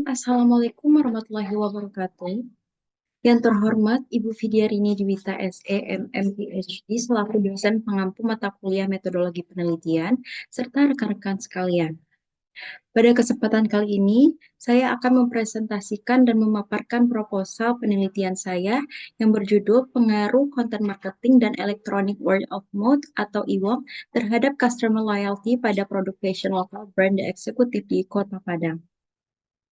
Assalamualaikum warahmatullahi wabarakatuh. Yang terhormat Ibu Fidiarini Dwita SE, MM, PhD, selaku dosen pengampu mata kuliah metodologi penelitian, serta rekan-rekan sekalian. Pada kesempatan kali ini, saya akan mempresentasikan dan memaparkan proposal penelitian saya yang berjudul Pengaruh Content Marketing dan Electronic Word of Mouth atau EWOM terhadap Customer Loyalty pada produk fashion lokal brand eksekutif di Kota Padang.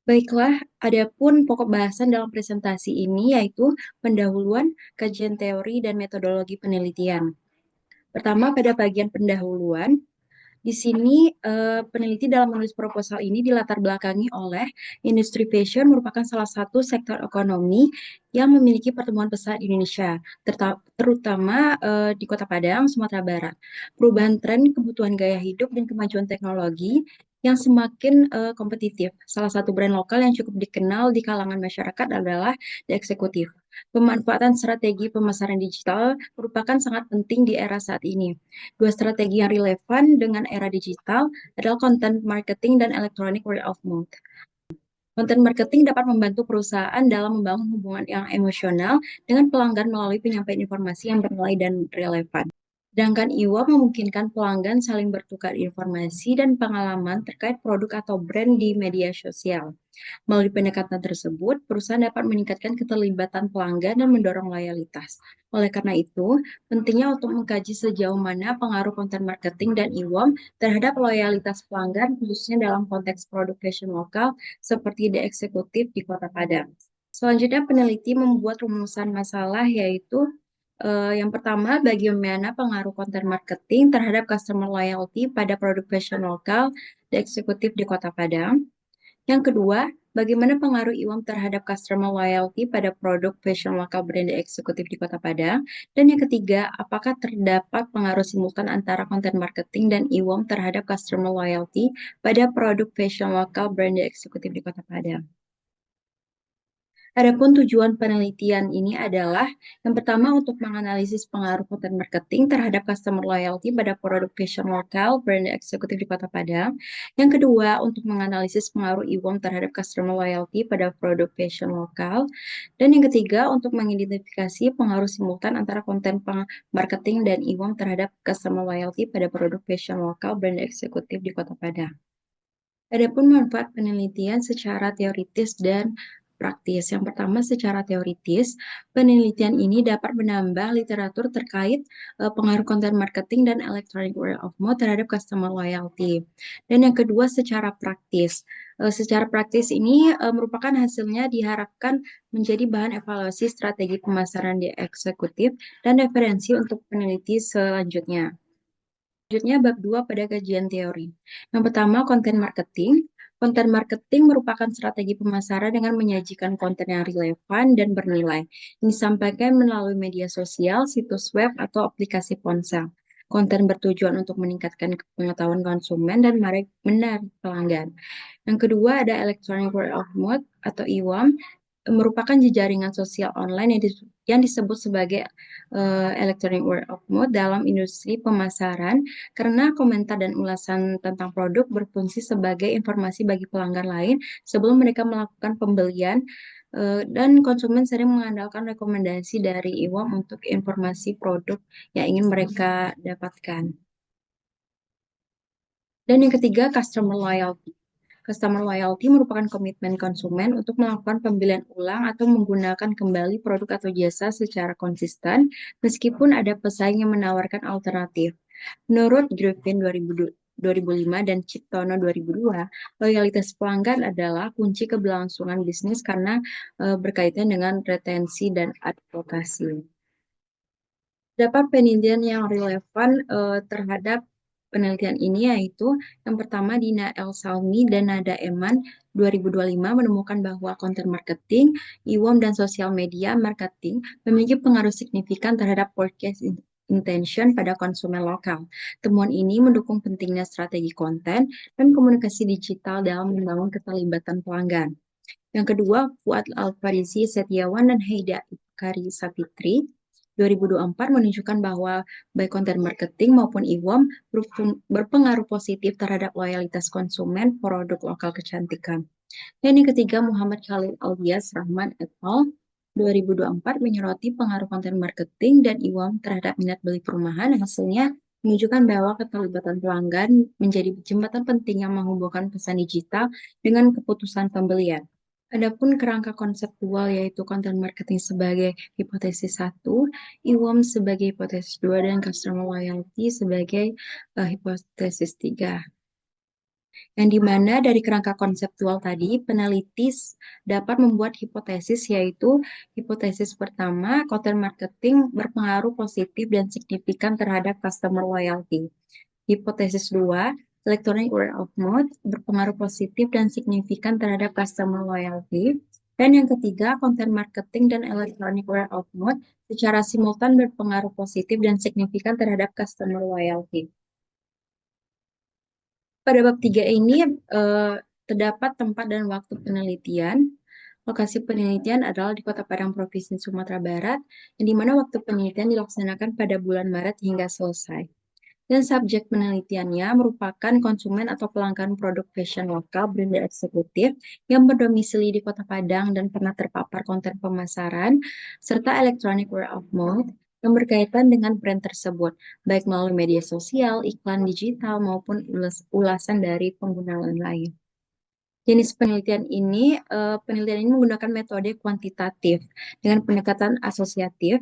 Baiklah, adapun pokok bahasan dalam presentasi ini yaitu pendahuluan, kajian teori, dan metodologi penelitian. Pertama, pada bagian pendahuluan, di sini peneliti dalam menulis proposal ini dilatar belakangi oleh industri fashion merupakan salah satu sektor ekonomi yang memiliki pertumbuhan besar di Indonesia, terutama di Kota Padang, Sumatera Barat. Perubahan tren kebutuhan gaya hidup dan kemajuan teknologi yang semakin kompetitif. Salah satu brand lokal yang cukup dikenal di kalangan masyarakat adalah The Executive. Pemanfaatan strategi pemasaran digital merupakan sangat penting di era saat ini. Dua strategi yang relevan dengan era digital adalah content marketing dan electronic word of mouth. Content marketing dapat membantu perusahaan dalam membangun hubungan yang emosional dengan pelanggan melalui penyampaian informasi yang bernilai dan relevan. Sedangkan IWA memungkinkan pelanggan saling bertukar informasi dan pengalaman terkait produk atau brand di media sosial. Melalui pendekatan tersebut, perusahaan dapat meningkatkan keterlibatan pelanggan dan mendorong loyalitas. Oleh karena itu, pentingnya untuk mengkaji sejauh mana pengaruh konten marketing dan e-com terhadap loyalitas pelanggan, khususnya dalam konteks produk fashion lokal seperti The Eksekutif di Kota Padang. Selanjutnya, peneliti membuat rumusan masalah yaitu yang pertama, bagaimana pengaruh konten marketing terhadap customer loyalty pada produk fashion lokal The Eksekutif di Kota Padang. Yang kedua, bagaimana pengaruh IWOM terhadap customer loyalty pada produk fashion lokal brand eksekutif di Kota Padang? Dan yang ketiga, apakah terdapat pengaruh simultan antara konten marketing dan IWOM terhadap customer loyalty pada produk fashion lokal brand eksekutif di Kota Padang? Adapun tujuan penelitian ini adalah yang pertama untuk menganalisis pengaruh konten marketing terhadap customer loyalty pada produk fashion lokal brand eksekutif di Kota Padang. Yang kedua untuk menganalisis pengaruh e-com terhadap customer loyalty pada produk fashion lokal. Dan yang ketiga untuk mengidentifikasi pengaruh simultan antara konten marketing dan e-com terhadap customer loyalty pada produk fashion lokal brand eksekutif di Kota Padang. Adapun manfaat penelitian secara teoritis dan praktis. Yang pertama, secara teoritis, penelitian ini dapat menambah literatur terkait pengaruh konten marketing dan electronic word of mouth terhadap customer loyalty. Dan yang kedua, secara praktis. Secara praktis ini merupakan hasilnya diharapkan menjadi bahan evaluasi strategi pemasaran di eksekutif dan referensi untuk peneliti selanjutnya. Selanjutnya, bab 2 pada kajian teori. Yang pertama, konten marketing. Konten marketing merupakan strategi pemasaran dengan menyajikan konten yang relevan dan bernilai. Ini disampaikan melalui media sosial, situs web, atau aplikasi ponsel. Konten bertujuan untuk meningkatkan pengetahuan konsumen dan menarik pelanggan. Yang kedua ada electronic word of mouth atau IWOM, merupakan jejaringan sosial online yang disebut sebagai electronic word of mouth dalam industri pemasaran karena komentar dan ulasan tentang produk berfungsi sebagai informasi bagi pelanggan lain sebelum mereka melakukan pembelian dan konsumen sering mengandalkan rekomendasi dari IWOM untuk informasi produk yang ingin mereka dapatkan. Dan yang ketiga, customer loyalty. Customer loyalty merupakan komitmen konsumen untuk melakukan pembelian ulang atau menggunakan kembali produk atau jasa secara konsisten, meskipun ada pesaing yang menawarkan alternatif. Menurut Griffin 2005 dan Ciptono 2002, loyalitas pelanggan adalah kunci keberlangsungan bisnis karena berkaitan dengan retensi dan advokasi. Dapat penelitian yang relevan terhadap penelitian ini yaitu yang pertama Dina El Salmi dan Nada Eman 2025 menemukan bahwa konten marketing, e-com dan sosial media marketing memiliki pengaruh signifikan terhadap purchase intention pada konsumen lokal. Temuan ini mendukung pentingnya strategi konten dan komunikasi digital dalam membangun keterlibatan pelanggan. Yang kedua, Fuad Al-Farizi Setiawan dan Heida Kari Sapitri 2024 menunjukkan bahwa baik konten marketing maupun e-com berpengaruh positif terhadap loyalitas konsumen produk lokal kecantikan. Dan yang ketiga, Muhammad Khalil Aldias Rahman et al. 2024 menyoroti pengaruh konten marketing dan e-com terhadap minat beli perumahan. Hasilnya menunjukkan bahwa keterlibatan pelanggan menjadi jembatan penting yang menghubungkan pesan digital dengan keputusan pembelian. Adapun kerangka konseptual yaitu konten marketing sebagai hipotesis 1, e-com sebagai hipotesis 2, dan customer loyalty sebagai hipotesis 3. Yang dimana dari kerangka konseptual tadi, peneliti dapat membuat hipotesis, yaitu hipotesis pertama, konten marketing berpengaruh positif dan signifikan terhadap customer loyalty. Hipotesis 2, electronic word of mouth berpengaruh positif dan signifikan terhadap customer loyalty. Dan yang ketiga, konten marketing dan electronic word of mouth secara simultan berpengaruh positif dan signifikan terhadap customer loyalty. Pada bab 3 ini terdapat tempat dan waktu penelitian. Lokasi penelitian adalah di Kota Padang, Provinsi Sumatera Barat, yang di mana waktu penelitian dilaksanakan pada bulan Maret hingga selesai. Dan subjek penelitiannya merupakan konsumen atau pelanggan produk fashion lokal brand eksekutif yang berdomisili di Kota Padang dan pernah terpapar konten pemasaran, serta electronic word of mouth yang berkaitan dengan brand tersebut, baik melalui media sosial, iklan digital, maupun ulasan dari pengguna lain. Jenis penelitian ini menggunakan metode kuantitatif dengan pendekatan asosiatif,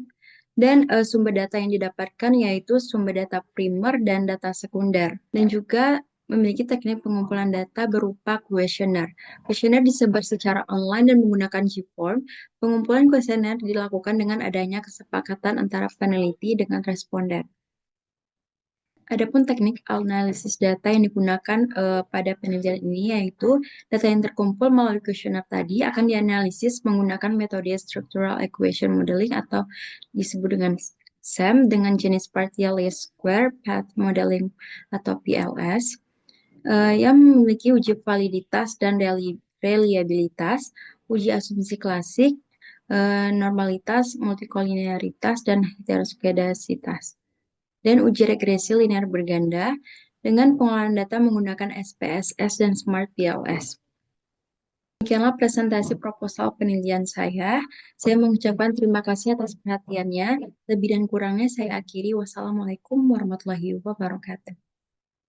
dan sumber data yang didapatkan yaitu sumber data primer dan data sekunder, dan juga memiliki teknik pengumpulan data berupa kuesioner. Kuesioner disebar secara online dan menggunakan Gform. Pengumpulan kuesioner dilakukan dengan adanya kesepakatan antara peneliti dengan responden. Adapun teknik analisis data yang digunakan pada penelitian ini yaitu data yang terkumpul melalui kuesioner tadi akan dianalisis menggunakan metode Structural Equation Modeling atau disebut dengan SEM dengan jenis Partial Least Square Path Modeling atau PLS yang memiliki uji validitas dan reliabilitas, uji asumsi klasik, normalitas, multikolinearitas, dan heteroskedasitas, dan uji regresi linear berganda dengan pengolahan data menggunakan SPSS dan Smart PLS. Demikianlah presentasi proposal penelitian saya. Saya mengucapkan terima kasih atas perhatiannya. Lebih dan kurangnya saya akhiri. Wassalamualaikum warahmatullahi wabarakatuh.